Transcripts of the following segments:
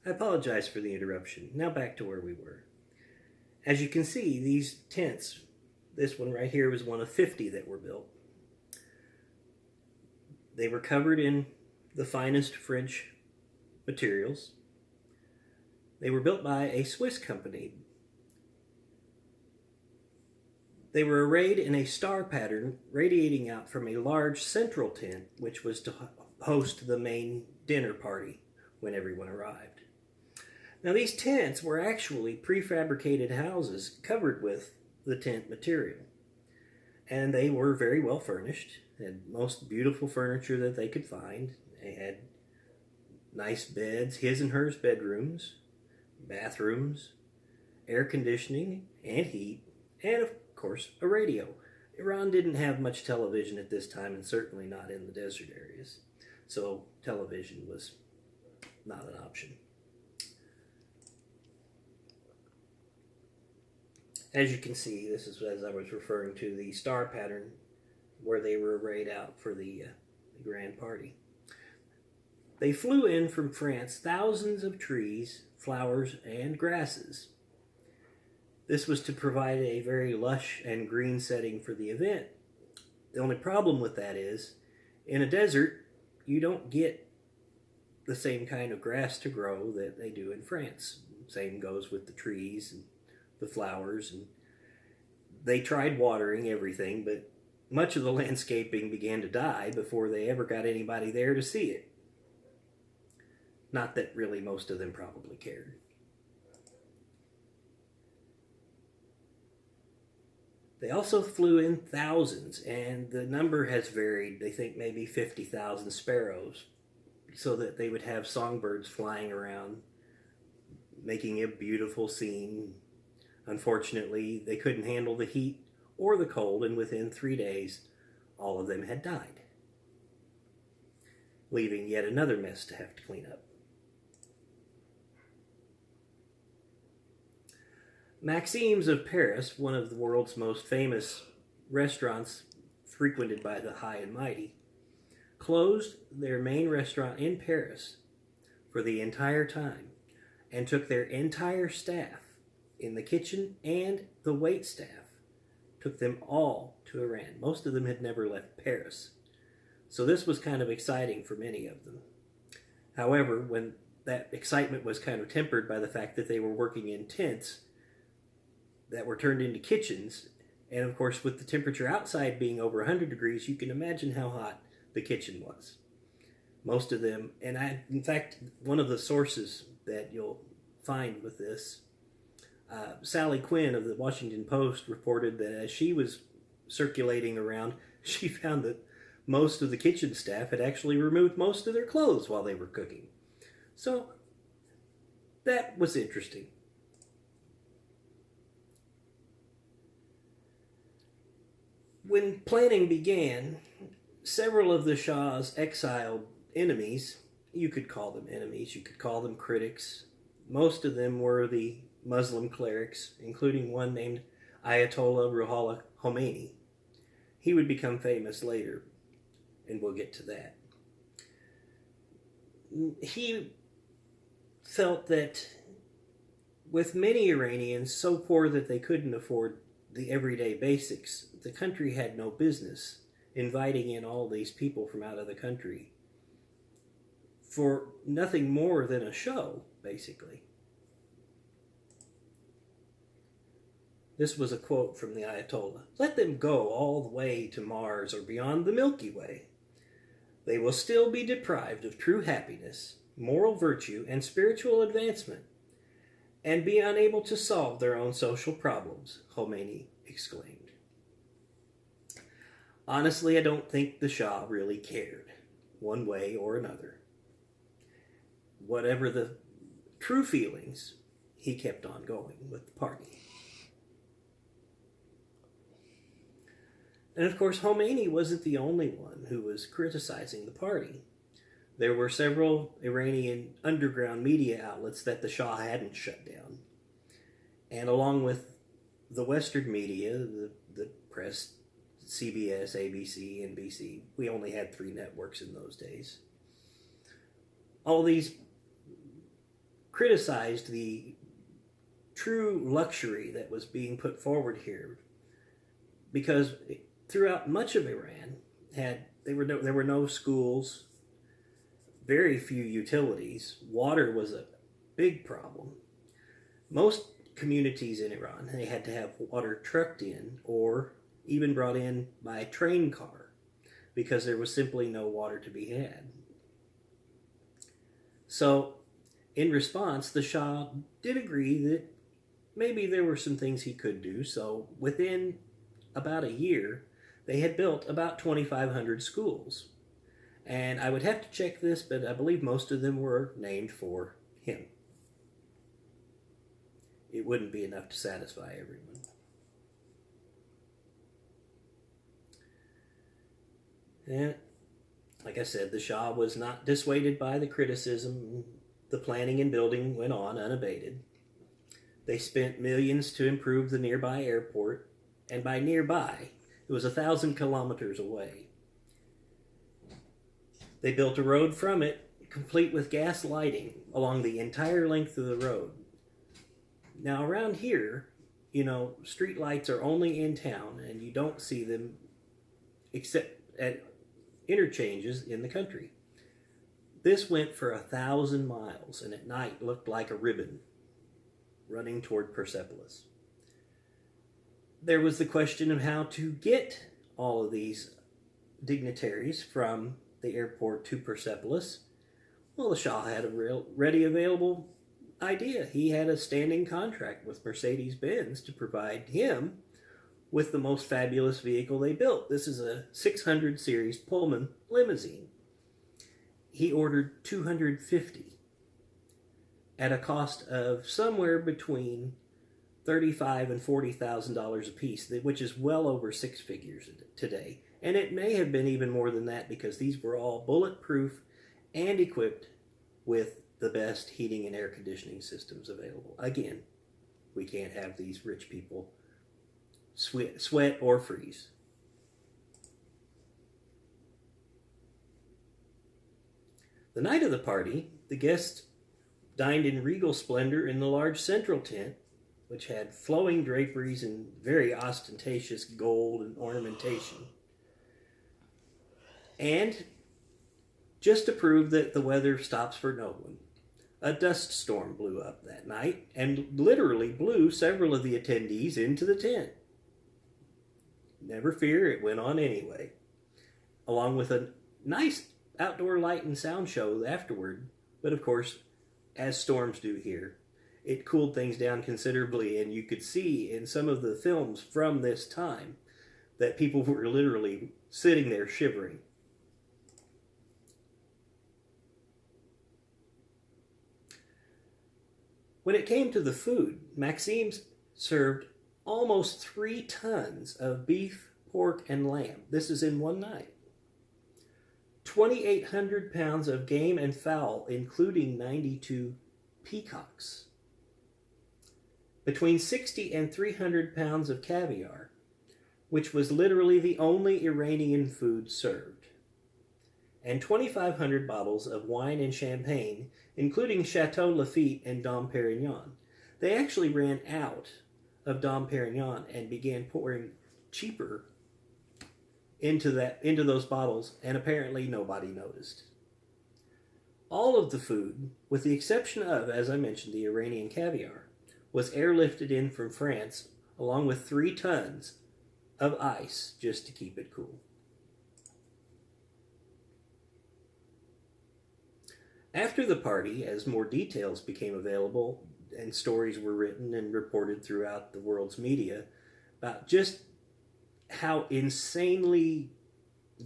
I apologize for the interruption. Now back to where we were. As you can see, these tents, this one right here was one of 50 that were built. They were covered in the finest French materials. They were built by a Swiss company. They were arrayed in a star pattern radiating out from a large central tent, which was to host the main dinner party when everyone arrived. Now, these tents were actually prefabricated houses covered with the tent material, and they were very well furnished, had most beautiful furniture that they could find. They had nice beds, his and hers bedrooms, bathrooms, air conditioning and heat, and of course a radio. Iran didn't have much television at this time, and certainly not in the desert areas, so television was not an option. As you can see, this is, as I was referring to, the star pattern where they were arrayed out for the grand party. They flew in from France thousands of trees, flowers, and grasses. This was to provide a very lush and green setting for the event. The only problem with that is, in a desert, you don't get the same kind of grass to grow that they do in France. Same goes with the trees and the flowers, and they tried watering everything, but much of the landscaping began to die before they ever got anybody there to see it. Not that really most of them probably cared. They also flew in thousands, and the number has varied. They think maybe 50,000 sparrows, so that they would have songbirds flying around, making a beautiful scene. Unfortunately, they couldn't handle the heat or the cold, and within 3 days, all of them had died, leaving yet another mess to have to clean up. Maxime's of Paris, one of the world's most famous restaurants frequented by the high and mighty, closed their main restaurant in Paris for the entire time and took their entire staff in the kitchen and the wait staff, took them all to Iran. Most of them had never left Paris. So this was kind of exciting for many of them. However, when that excitement was kind of tempered by the fact that they were working in tents that were turned into kitchens, and of course with the temperature outside being over 100 degrees, you can imagine how hot the kitchen was. Most of them, and in fact, one of the sources that you'll find with this, Sally Quinn of the Washington Post reported that as she was circulating around, she found that most of the kitchen staff had actually removed most of their clothes while they were cooking. So that was interesting. When planning began, several of the Shah's exiled enemies, you could call them enemies, you could call them critics. Most of them were the Muslim clerics, including one named Ayatollah Ruhollah Khomeini. He would become famous later, and we'll get to that. He felt that with many Iranians so poor that they couldn't afford the everyday basics, the country had no business inviting in all these people from out of the country for nothing more than a show, basically. This was a quote from the Ayatollah. "Let them go all the way to Mars or beyond the Milky Way. They will still be deprived of true happiness, moral virtue, and spiritual advancement, and be unable to solve their own social problems," Khomeini exclaimed. Honestly, I don't think the Shah really cared, one way or another. Whatever the true feelings, he kept on going with the party. And of course, Khomeini wasn't the only one who was criticizing the party. There were several Iranian underground media outlets that the Shah hadn't shut down. And along with the Western media, the press, CBS, ABC, NBC, we only had 3 networks in those days. All these criticized the true luxury that was being put forward here, because throughout much of Iran there were no schools, very few utilities. Water was a big problem. Most communities in Iran, they had to have water trucked in or even brought in by a train car because there was simply no water to be had. So, in response, the Shah did agree that maybe there were some things he could do. So, within about a year, they had built about 2,500 schools. And I would have to check this, but I believe most of them were named for him. It wouldn't be enough to satisfy everyone. And like I said, the Shah was not dissuaded by the criticism. The planning and building went on unabated. They spent millions to improve the nearby airport, and by nearby, it was 1,000 kilometers away. They built a road from it, complete with gas lighting, along the entire length of the road. Now, around here, street lights are only in town, and you don't see them except at interchanges in the country. This went for 1,000 miles, and at night looked like a ribbon running toward Persepolis. There was the question of how to get all of these dignitaries from the airport to Persepolis. Well, the Shah had a ready available idea. He had a standing contract with Mercedes-Benz to provide him with the most fabulous vehicle they built. This is a 600 series Pullman limousine. He ordered 250 at a cost of somewhere between $35,000 and $40,000 a piece, which is well over six figures today. And it may have been even more than that because these were all bulletproof and equipped with the best heating and air conditioning systems available. Again, we can't have these rich people sweat or freeze. The night of the party, the guests dined in regal splendor in the large central tent, which had flowing draperies and very ostentatious gold and ornamentation. And just to prove that the weather stops for no one, a dust storm blew up that night and literally blew several of the attendees into the tent. Never fear, it went on anyway, along with a nice outdoor light and sound show afterward. But of course, as storms do here, it cooled things down considerably, and you could see in some of the films from this time that people were literally sitting there shivering. When it came to the food, Maxim's served almost 3 tons of beef, pork, and lamb. This is in one night. 2,800 pounds of game and fowl, including 92 peacocks. Between 60 and 300 pounds of caviar, which was literally the only Iranian food served. And 2,500 bottles of wine and champagne, including Chateau Lafite and Dom Perignon. They actually ran out of Dom Perignon and began pouring cheaper into those bottles, and apparently nobody noticed. All of the food, with the exception of, as I mentioned, the Iranian caviar, was airlifted in from France, along with 3 tons of ice just to keep it cool. After the party, as more details became available and stories were written and reported throughout the world's media about just how insanely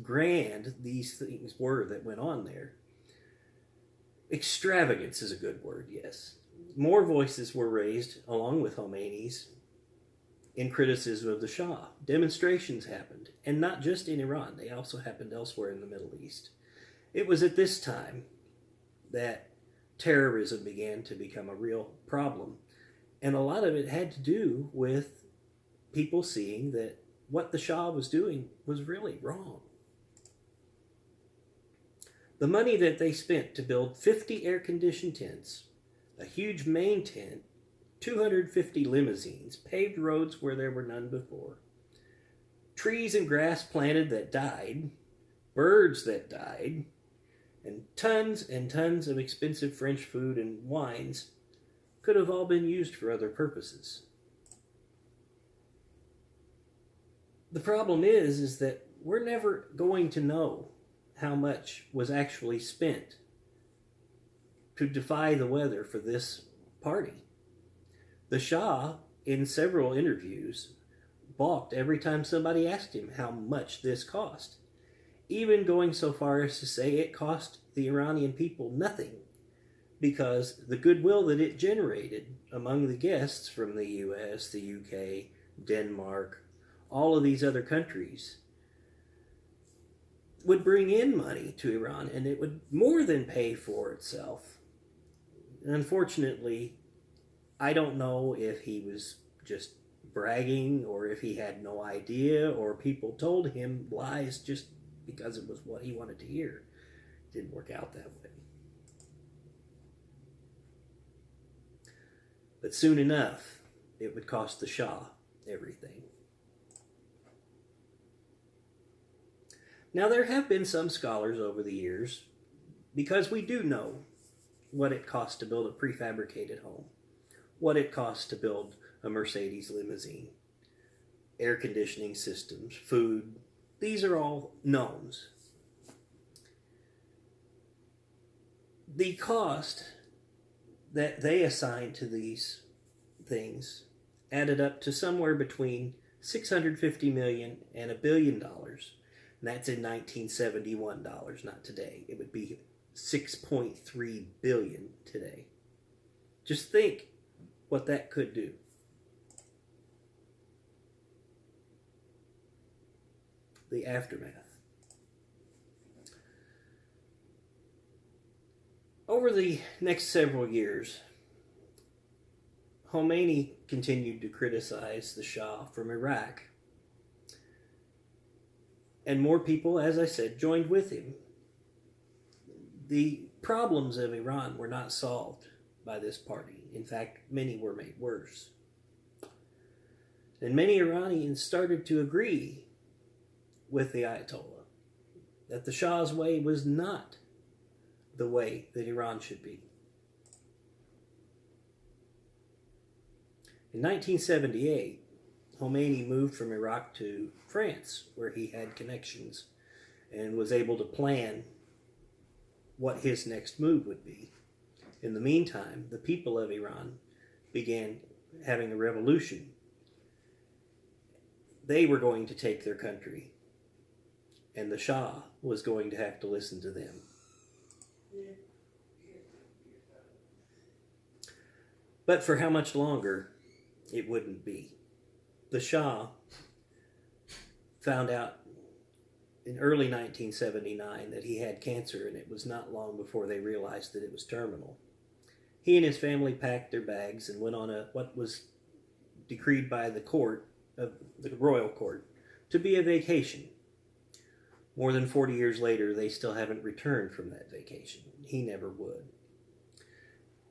grand these things were that went on there. Extravagance is a good word, yes. More voices were raised, along with Khomeini's, in criticism of the Shah. Demonstrations happened, and not just in Iran. They also happened elsewhere in the Middle East. It was at this time that terrorism began to become a real problem. And a lot of it had to do with people seeing that what the Shah was doing was really wrong. The money that they spent to build 50 air-conditioned tents, a huge main tent, 250 limousines, paved roads where there were none before, trees and grass planted that died, birds that died, and tons of expensive French food and wines could have all been used for other purposes. The problem is that we're never going to know how much was actually spent to defy the weather for this party. The Shah, in several interviews, balked every time somebody asked him how much this cost, even going so far as to say it cost the Iranian people nothing, because the goodwill that it generated among the guests from the US, the UK, Denmark, all of these other countries would bring in money to Iran, and it would more than pay for itself. And unfortunately, I don't know if he was just bragging or if he had no idea or people told him lies just because it was what he wanted to hear. It didn't work out that way. But soon enough, it would cost the Shah everything. Now, there have been some scholars over the years, because we do know what it costs to build a prefabricated home, what it costs to build a Mercedes limousine, air conditioning systems, food. These are all knowns. The cost that they assigned to these things added up to somewhere between $650 million and $1 billion. And that's in 1971 dollars, not today. It would be 6.3 billion today. Just think what that could do. The aftermath. Over the next several years, Khomeini continued to criticize the Shah from Iraq. And more people, as I said, joined with him. The problems of Iran were not solved by this party. In fact, many were made worse. And many Iranians started to agree with the Ayatollah that the Shah's way was not the way that Iran should be. In 1978, Khomeini moved from Iraq to France, where he had connections and was able to plan what his next move would be. In the meantime, the people of Iran began having a revolution. They were going to take their country, and the Shah was going to have to listen to them. But for how much longer, it wouldn't be. The Shah found out in early 1979 that he had cancer, and it was not long before they realized that it was terminal. He and his family packed their bags and went on what was decreed by the court, of the royal court, to be a vacation. More than 40 years later, they still haven't returned from that vacation. He never would.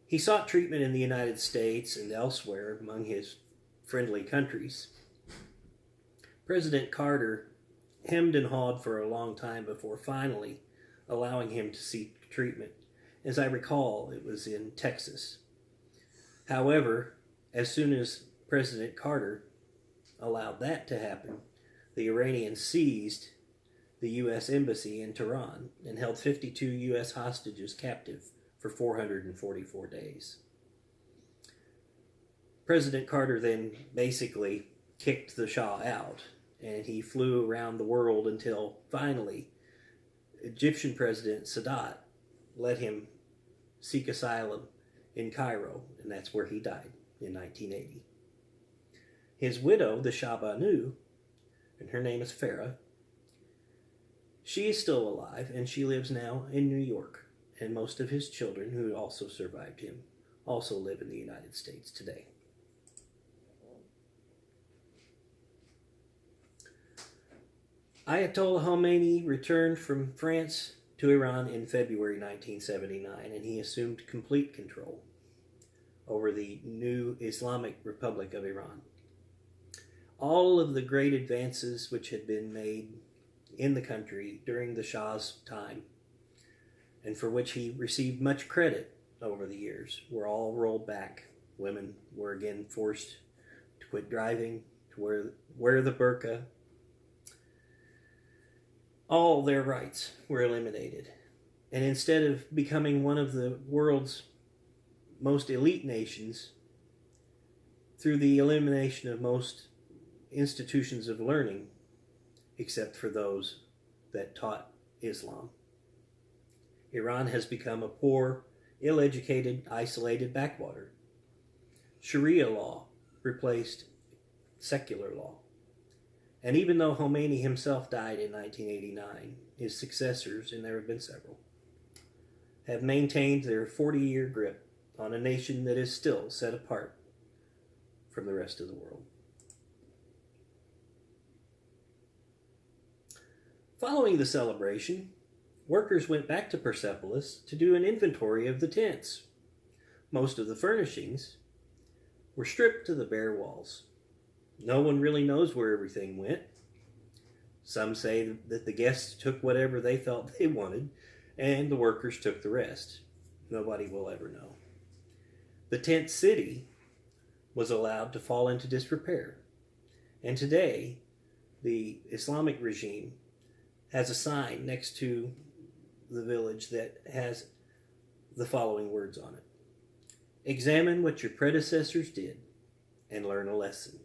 He sought treatment in the United States and elsewhere among his friendly countries. President Carter hemmed and hawed for a long time before finally allowing him to seek treatment. As I recall, it was in Texas. However, as soon as President Carter allowed that to happen, the Iranians seized the U.S. Embassy in Tehran and held 52 U.S. hostages captive for 444 days. President Carter then basically kicked the Shah out, and he flew around the world until finally Egyptian President Sadat let him seek asylum in Cairo, and that's where he died in 1980. His widow, the Shah Banu, and her name is Farah, she is still alive, and she lives now in New York, and most of his children, who also survived him, also live in the United States today. Ayatollah Khomeini returned from France to Iran in February 1979, and he assumed complete control. over the new Islamic Republic of Iran. All of the great advances which had been made in the country during the Shah's time, and for which he received much credit over the years, were all rolled back. Women were again forced to quit driving, to wear the burqa. All their rights were eliminated. And instead of becoming one of the world's most elite nations, through the elimination of most institutions of learning, except for those that taught Islam, Iran has become a poor, ill-educated, isolated backwater. Sharia law replaced secular law. And even though Khomeini himself died in 1989, his successors, and there have been several, have maintained their 40-year grip on a nation that is still set apart from the rest of the world. Following the celebration, workers went back to Persepolis to do an inventory of the tents. Most of the furnishings were stripped to the bare walls. No one really knows where everything went. Some say that the guests took whatever they felt they wanted, and the workers took the rest. Nobody will ever know. The tent city was allowed to fall into disrepair. And today, the Islamic regime has a sign next to the village that has the following words on it: "Examine what your predecessors did and learn a lesson."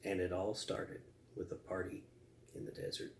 And it all started with a party in the desert.